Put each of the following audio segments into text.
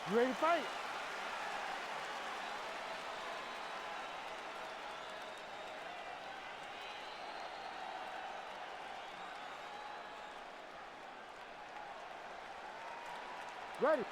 You ready to fight? Ready.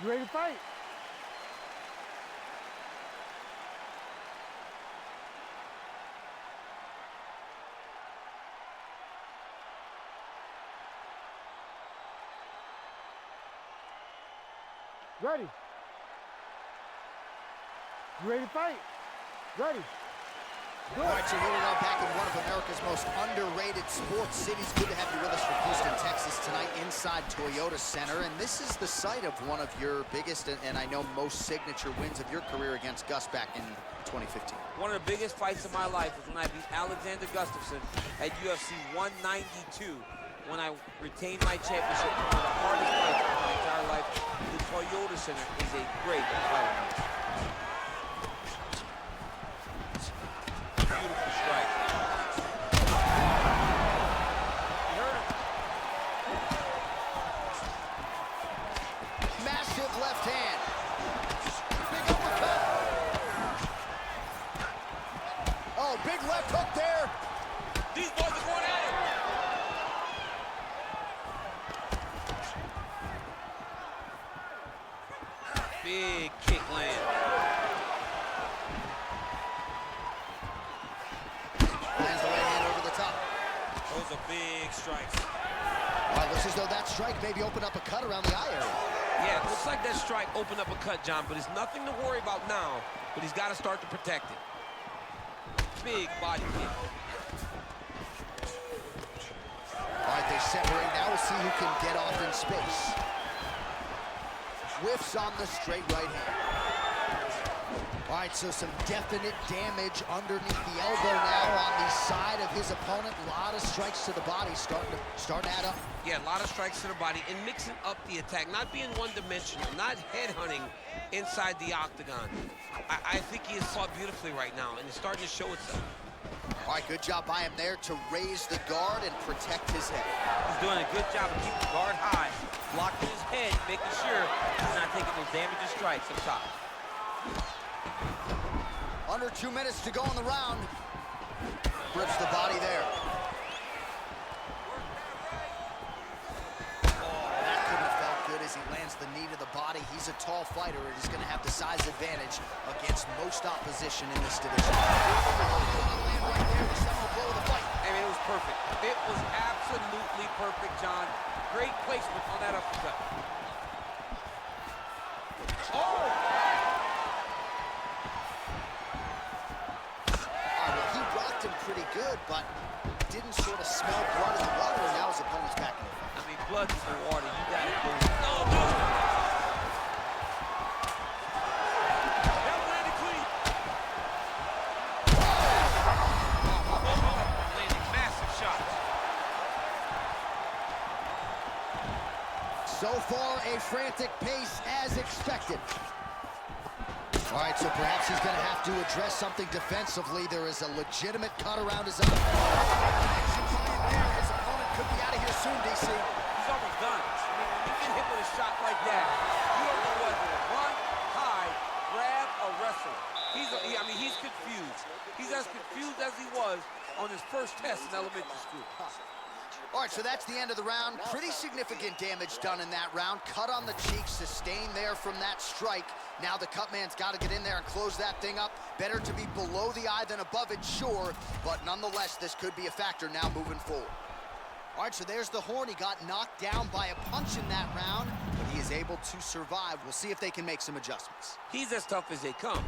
You ready to fight? Ready. You ready to fight? Ready. All right, so here we are back in one of America's most underrated sports cities. Good to have you with us from Houston, Texas tonight inside Toyota Center. And this is the site of one of your biggest and I know most signature wins of your career against Gus back in 2015. One of the biggest fights of my life was when I beat Alexander Gustafsson at UFC 192 when I retained my championship. One of the hardest fights of my entire life. The Toyota Center is a great fight. Beautiful strike. You heard him. Massive left hand. Big uppercut. Oh, big left hook there. These boys are going at it. Big kick land. Lands the right hand over the top. Those are big strikes. All right, looks as though that strike maybe opened up a cut around the eye area. Yeah, it looks like that strike opened up a cut, John, but it's nothing to worry about now, but he's got to start to protect it. Big body kick. All right, they separate now. We'll see who can get off in space. Whiffs on the straight right hand. All right, so some definite damage underneath the elbow now on the side of his opponent. A lot of strikes to the body starting to add up. Yeah, a lot of strikes to the body and mixing up the attack, not being one-dimensional, not headhunting inside the octagon. I think he is fought beautifully right now, and it's starting to show itself. All right, good job by him there to raise the guard and protect his head. He's doing a good job of keeping the guard high, blocking his head, making sure he's not taking those damaging strikes up top. Under 2 minutes to go in the round. Grips the body there. Oh, that couldn't have felt good as he lands the knee to the body. He's a tall fighter and he's going to have the size advantage against most opposition in this division. Right there, the seminal blow of the fight. I mean, it was perfect. It was absolutely perfect, John. Great placement on that uppercut. Oh! Pretty good, but didn't sort of smell blood in the water, and now his opponent's back in the fight. I mean, blood is the water. You got it going. Oh, no! That landed clean. Landing massive shots. So far, a frantic pace as expected. All right, so perhaps he's going to have to address something defensively. There is a legitimate cut around his eye. His opponent could be out of here soon, DC. He's almost done. I mean, when you get hit with a shot like that, you don't know whether to run, hide, grab, or wrestle. I mean, he's confused. He's as confused as he was on his first test in elementary school. All right, so that's the end of the round. Pretty significant damage done in that round. Cut on the cheek, sustained there from that strike. Now the cut man's got to get in there and close that thing up. Better to be below the eye than above it, sure, but nonetheless, this could be a factor now moving forward. All right, so there's the horn. He got knocked down by a punch in that round, but he is able to survive. We'll see if they can make some adjustments. He's as tough as they come.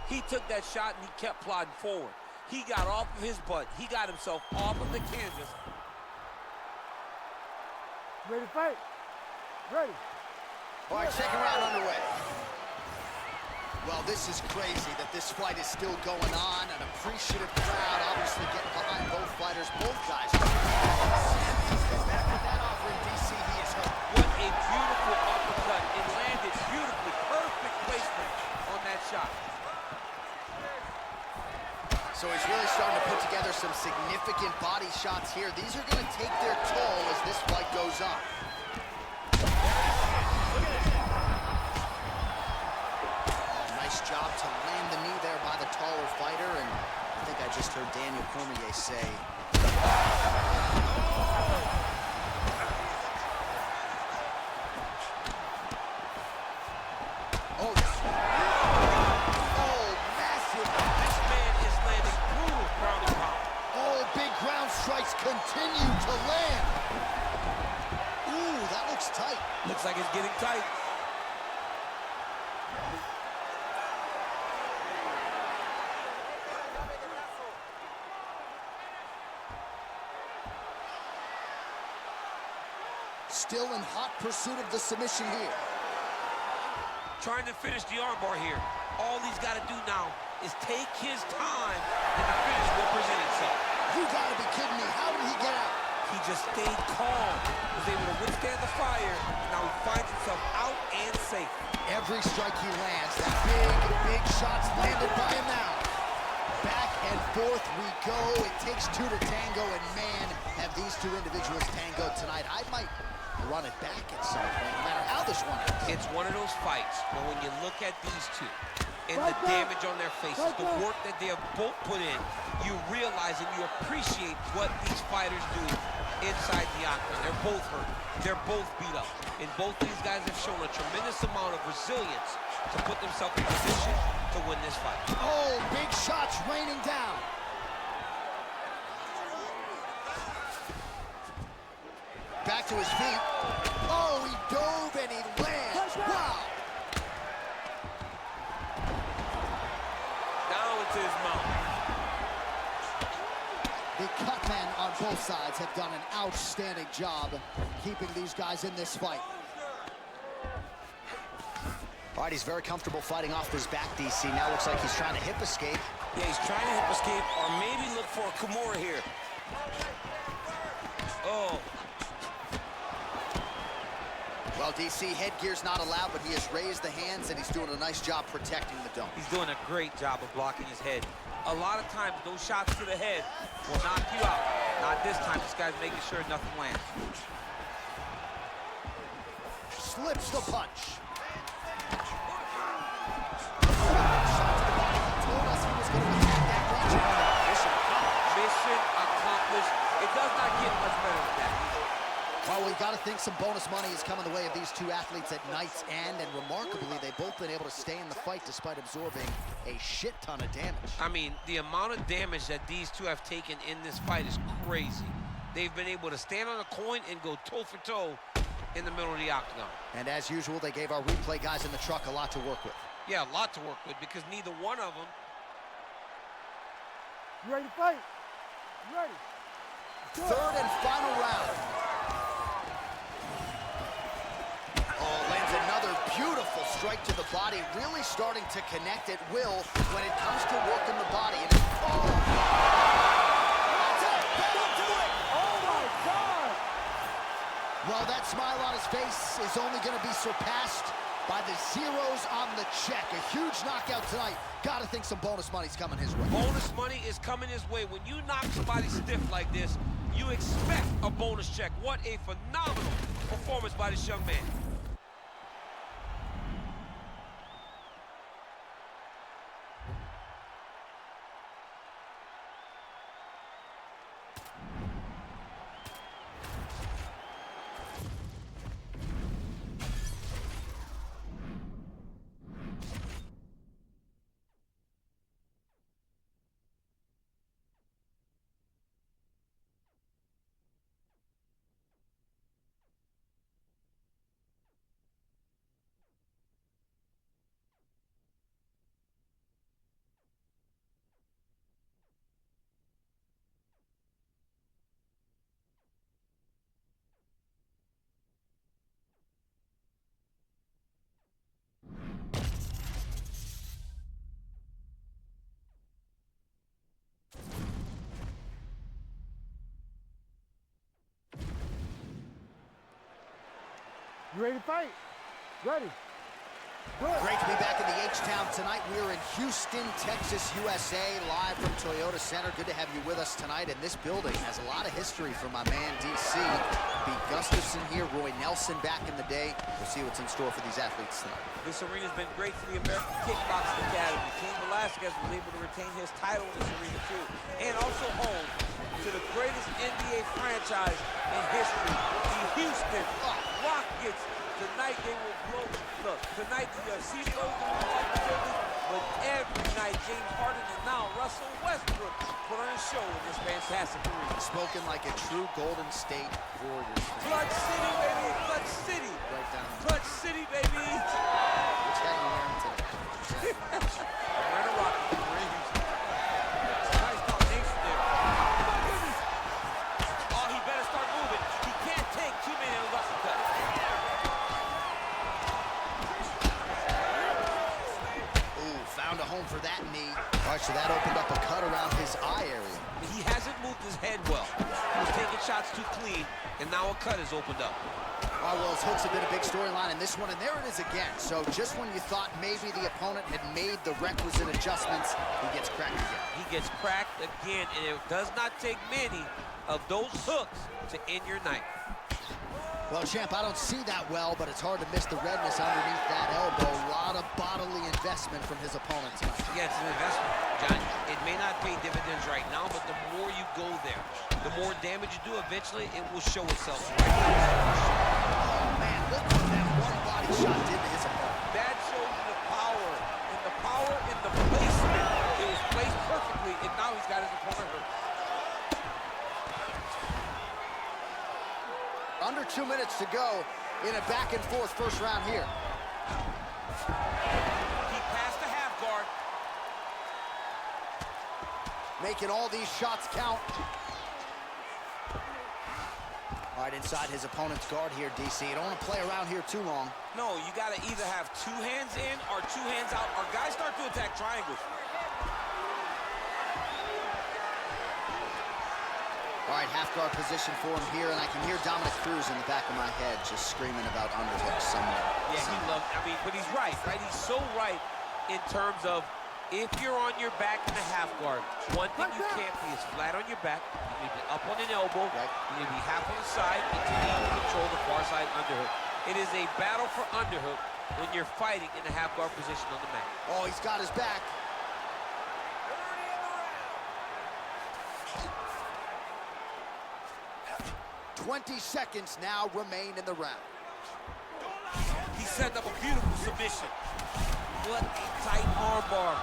He took that shot and he kept plodding forward. He got off of his butt. He got himself off of the canvas. Ready to fight? Ready. All right, second round underway. Well, this is crazy that this fight is still going on. An appreciative crowd obviously getting behind both fighters. Both guys. Back with that offering, DC, he is hurt. What a beautiful uppercut. It landed beautifully. Perfect placement on that shot. So he's really starting to put together some significant body shots here. These are going to take their toll as this fight goes on. Nice job to land the knee there by the taller fighter, and I think I just heard Daniel Cormier say... Looks like it's getting tight. Still in hot pursuit of the submission here. Trying to finish the armbar here. All he's got to do now is take his time, and the finish will present itself. You gotta be kidding me. How did he get out? He just stayed calm, was able to withstand the fire. Now he finds himself out and safe. Every strike he lands, that big shot's landed by him now. Back and forth we go. It takes two to tango, and man, have these two individuals tangoed tonight. I might run it back at some point, no matter how this one ends. It's one of those fights where when you look at these two and the damage on their faces, the work that they have both put in, you realize and you appreciate what these fighters do inside the octagon. They're both hurt. They're both beat up. And both these guys have shown a tremendous amount of resilience to put themselves in position to win this fight. Oh, big shots raining down. Back to his feet. Oh, he dove and he lands. Wow. Down into his mouth. The cut men on both sides have done an outstanding job keeping these guys in this fight. All right, he's very comfortable fighting off his back, DC. Now looks like he's trying to hip escape. Yeah, he's trying to hip escape or maybe look for a Kimura here. Oh. Well, DC, headgear's not allowed, but he has raised the hands, and he's doing a nice job protecting the dome. He's doing a great job of blocking his head. A lot of times, those shots to the head will knock you out. Not this time. This guy's making sure nothing lands. Slips the punch. Mission accomplished. It does not get much better than that. Well, we got to think some bonus money is coming the way of these two athletes at night's end, and remarkably, they've both been able to stay in the fight despite absorbing a shit ton of damage. I mean, the amount of damage that these two have taken in this fight is crazy. They've been able to stand on a coin and go toe-for-toe in the middle of the octagon. And as usual, they gave our replay guys in the truck a lot to work with. Yeah, a lot to work with because neither one of them. You ready to fight? You ready? Third and final round. Oh, lands another beautiful strike to the body, really starting to connect at will when it comes to working the body. And oh! That's it! Don't do it! Oh my God! Well, that smile on his face is only going to be surpassed by the zeros on the check. A huge knockout tonight. Gotta think some bonus money's coming his way. Bonus money is coming his way. When you knock somebody stiff like this, you expect a bonus check. What a phenomenal performance by this young man. You ready to fight? Ready. Good. Great to be back in the H-Town tonight. We are in Houston, Texas, USA, live from Toyota Center. Good to have you with us tonight. And this building has a lot of history for my man, DC. B. Gustafson here, Roy Nelson back in the day. We'll see what's in store for these athletes tonight. This arena's been great for the American Kickboxing Academy. Cain Velasquez was able to retain his title in this arena, too. And also home to the greatest NBA franchise in history, the Houston Rockets. Tonight they will blow. Look, tonight the CEOs will blow the building, but every night James Harden and now Russell Westbrook put on a show in this fantastic arena. Spoken like a true Golden State Warriors fan. Clutch City, baby, Clutch City. Right down All right, so that opened up a cut around his eye area. He hasn't moved his head well. He was taking shots too clean, and now a cut has opened up. Oh, well, his hooks have been a big storyline in this one, and there it is again. So just when you thought maybe the opponent had made the requisite adjustments, he gets cracked again. He gets cracked again, and it does not take many of those hooks to end your night. Well, champ, I don't see that well, but it's hard to miss the redness underneath that elbow. A lot of bodily investment from his opponent tonight. Yeah, it's an investment, John. It may not pay dividends right now, but the more you go there, the more damage you do, eventually it will show itself. Oh, man, look what that one body shot did to his opponent. That shows you the power in the placement. It was placed perfectly, and now he's got his opponent hurt. Under 2 minutes to go in a back-and-forth first round here. He passed the half guard. Making all these shots count. All right, inside his opponent's guard here, DC. You don't want to play around here too long. No, you got to either have 2 hands in or 2 hands out, or guys start to attack triangles. All right, half guard position for him here, and I can hear Dominic Cruz in the back of my head just screaming about underhooks somewhere. Yeah, he loves, but he's right? He's so right in terms of if you're on your back in the half guard, one thing you can't be is flat on your back. You need to be up on an elbow. Right. You need to be half on the side and to be able to control the far side underhook. It is a battle for underhook when you're fighting in the half guard position on the mat. Oh, he's got his back. 20 seconds now remain in the round. He set up a beautiful submission. What a tight arm bar.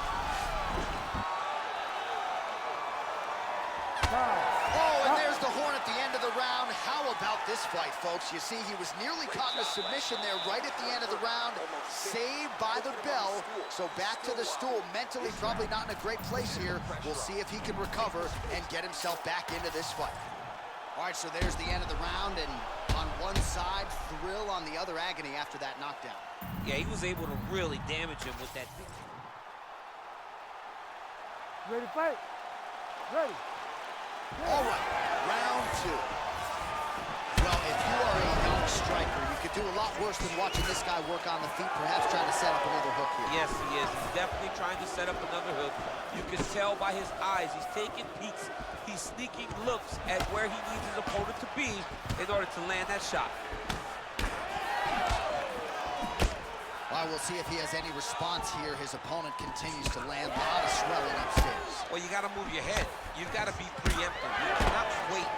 Oh, and there's the horn at the end of the round. How about this fight, folks? You see, he was nearly caught in a submission there right at the end of the round. Saved by the bell. So back to the stool. Mentally probably not in a great place here. We'll see if he can recover and get himself back into this fight. All right, so there's the end of the round, and on one side, thrill, on the other, agony after that knockdown. Yeah, he was able to really damage him with that. Ready to fight? Ready. All right, round 2. Well, if you are a young striker, you could do a lot worse than watching this guy work on the feet, perhaps trying to set up another hook here. Yes, he is. He's definitely trying to set up another hook. You can tell by his eyes. He's taking peeks. He's sneaking looks at where he needs his opponent to be in order to land that shot. Well, we'll see if he has any response here. His opponent continues to land a lot of swelling upstairs. Well, you got to move your head. You've got to be preemptive. You cannot wait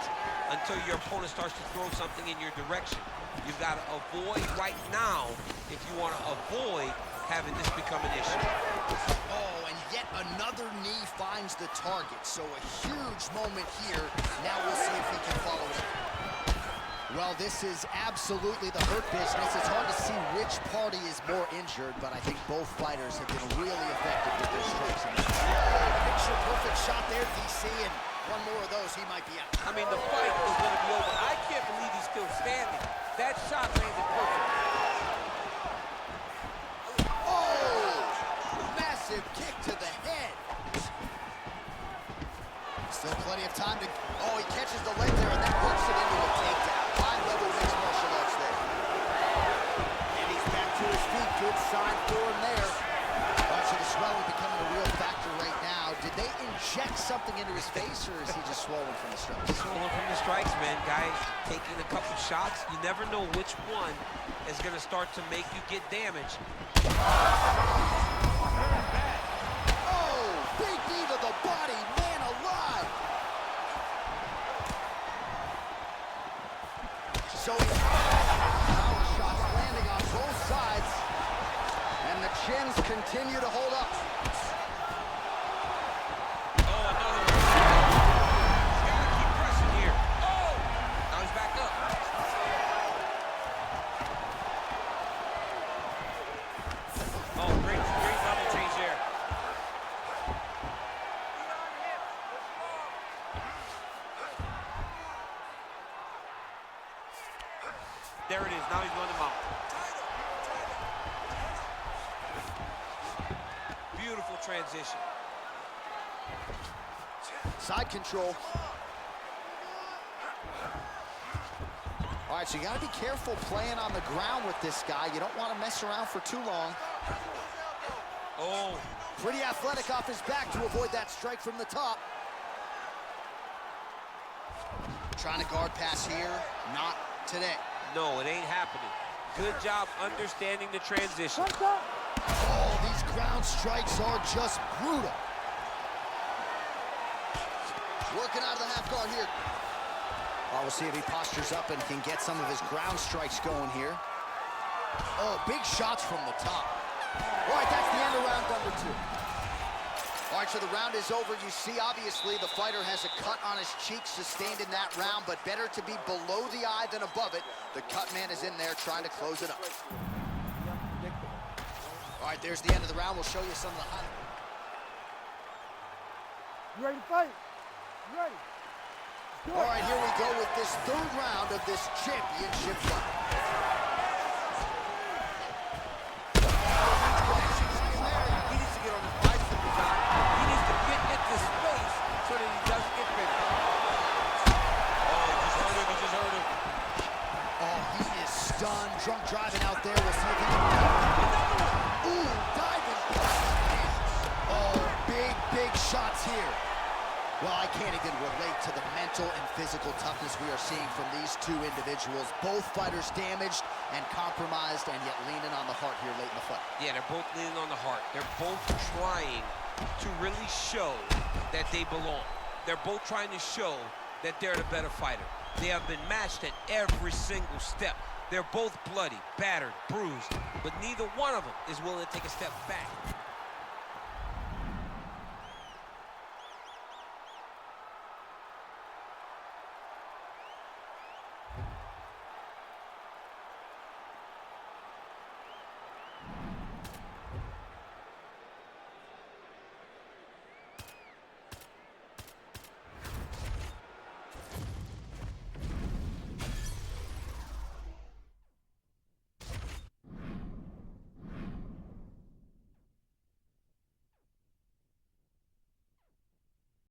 until your opponent starts to throw something in your direction. You've got to avoid right now if you want to avoid having this become an issue. Oh, and yet another knee finds the target. So a huge moment here. Now we'll see if he can follow it. Well, this is absolutely the hurt business. It's hard to see which party is more injured, but I think both fighters have been really effective with their strikes. Picture-perfect shot there, DC, and one more of those, he might be out. I mean, the fight is going to be over. I can't believe he's still standing. That shot landed perfect. Oh! Massive kick to the head. Still plenty of time to... Oh, he catches the leg there and then works it into a takedown. High-level mixed martial arts there. And he's back to his feet. Good sign for him there. All right, so the swelling becoming a real factor right now. Did they inject something into his face, or is he just swollen from the strikes? Swollen from the strikes, man. Guys taking a couple shots. You never know which one is going to start to make you get damaged. Oh, big knee to the body. Man alive. So power shots landing on both sides, and the chins continue to hold up. Oh, another one. He's got to keep pressing here. Oh! Now he's back up. Oh, great level change there. There it is. Now he's going to mount. Beautiful transition. Side control. All right, so you got to be careful playing on the ground with this guy. You don't want to mess around for too long. Oh. Pretty athletic off his back to avoid that strike from the top. Trying to guard pass here. Not today. No, it ain't happening. Good job understanding the transition. Oh, these ground strikes are just brutal. Working out of the half guard here. Well, we'll see if he postures up and can get some of his ground strikes going here. Oh, big shots from the top. All right, that's the end of round number 2. All right, so the round is over. You see, obviously, the fighter has a cut on his cheek sustained in that round, but better to be below the eye than above it. The cut man is in there trying to close it up. All right, there's the end of the round. We'll show you some of the highlights. You ready to fight? You ready? All right, here we go with this 3rd round of this championship fight. He needs to get on his bicycle, John. He needs to get into space so that he doesn't get finished. Oh, he just hurt him. He just hurt him. Oh, he is stunned. Drunk driving out there. We'll see if he can... Ooh, diving. Oh, big shots here. Well, I can't even relate to the mental and physical toughness we are seeing from these two individuals. Both fighters damaged and compromised, and yet leaning on the heart here late in the fight. Yeah, they're both leaning on the heart. They're both trying to really show that they belong. They're both trying to show that they're the better fighter. They have been matched at every single step. They're both bloody, battered, bruised, but neither one of them is willing to take a step back.